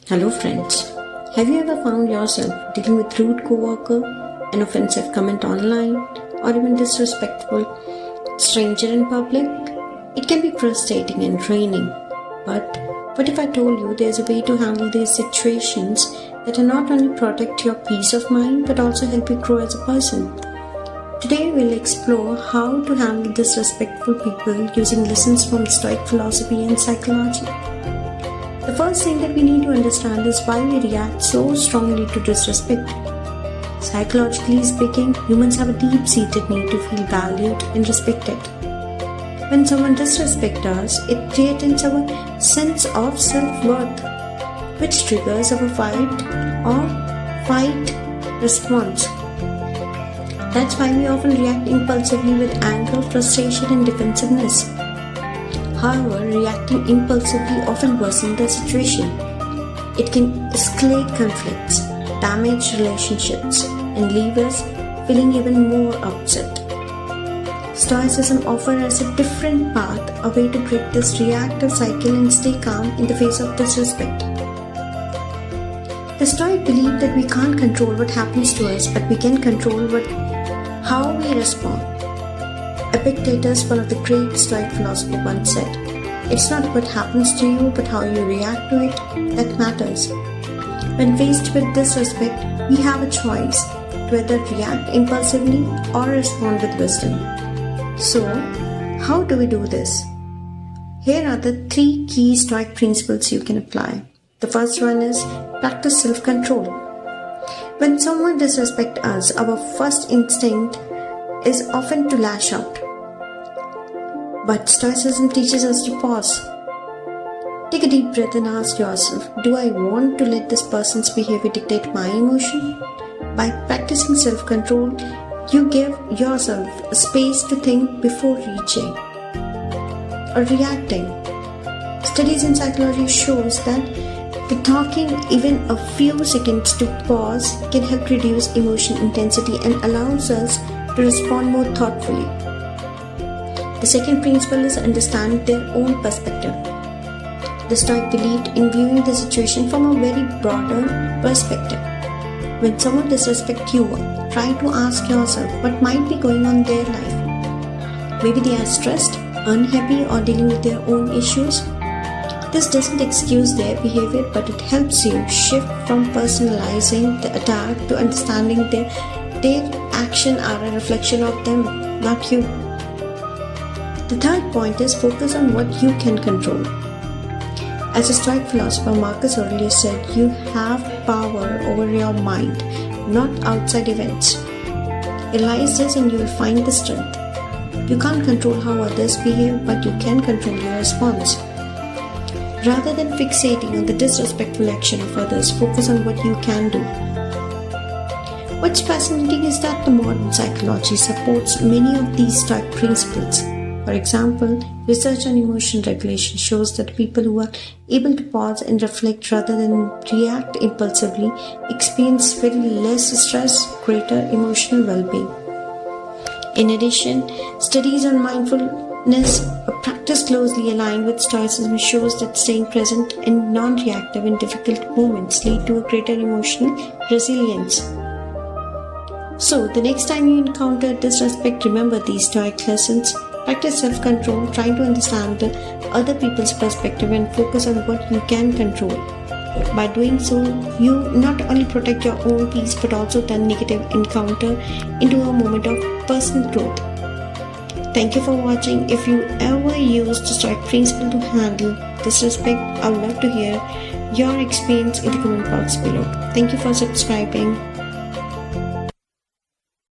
Hello friends, have you ever found yourself dealing with rude coworker, an offensive comment online, or even disrespectful stranger in public? It can be frustrating and draining, but what if I told you there's a way to handle these situations that will not only protect your peace of mind but also help you grow as a person? Today we'll explore how to handle disrespectful people using lessons from Stoic philosophy and psychology. The first thing that we need to understand is why we react so strongly to disrespect. Psychologically speaking, humans have a deep-seated need to feel valued and respected. When someone disrespects us, it creates our sense of self-worth, which triggers our fight or flight response. That's why we often react impulsively with anger, frustration, and defensiveness. However, reacting impulsively often worsens the situation. It can escalate conflicts, damage relationships, and leave us feeling even more upset. Stoicism offers us a different path, a way to break this reactive cycle and stay calm in the face of disrespect. The Stoic believe that we can't control what happens to us, but we can control how we respond. Epictetus, one of the great Stoic philosophers, once said, "It's not what happens to you, but how you react to it that matters." When faced with disrespect, we have a choice to either react impulsively or respond with wisdom. So, how do we do this? Here are the 3 key Stoic principles you can apply. The first one is practice self-control. When someone disrespects us, our first instinct is often to lash out. But Stoicism teaches us to pause. Take a deep breath and ask yourself, do I want to let this person's behavior dictate my emotion? By practicing self-control, you give yourself a space to think before reaching or reacting. Studies in psychology shows that talking even a few seconds to pause can help reduce emotion intensity and allows us to respond more thoughtfully. The second principle is understand their own perspective. The Stoic believed in viewing the situation from a very broader perspective. When someone disrespects you, try to ask yourself what might be going on in their life. Maybe they are stressed, unhappy, or dealing with their own issues. This doesn't excuse their behavior, but it helps you shift from personalizing the attack to understanding their action are a reflection of them, not you. The third point is focus on what you can control. As a Stoic philosopher Marcus Aurelius said, you have power over your mind, not outside events. Realize this and you will find the strength. You can't control how others behave, but you can control your response. Rather than fixating on the disrespectful action of others, focus on what you can do. What's fascinating is that the modern psychology supports many of these Stoic principles. For example, research on emotion regulation shows that people who are able to pause and reflect rather than react impulsively experience very less stress, greater emotional well-being. In addition, studies on mindfulness, a practice closely aligned with Stoicism, shows that staying present and non-reactive in difficult moments lead to a greater emotional resilience. So, the next time you encounter disrespect, remember these Stoic lessons. Practice self-control, trying to understand the other people's perspective and focus on what you can control. By doing so, you not only protect your own peace but also turn negative encounter into a moment of personal growth. Thank you for watching. If you ever used the Stoic principle to handle disrespect, I would love to hear your experience in the comment box below. Thank you for subscribing.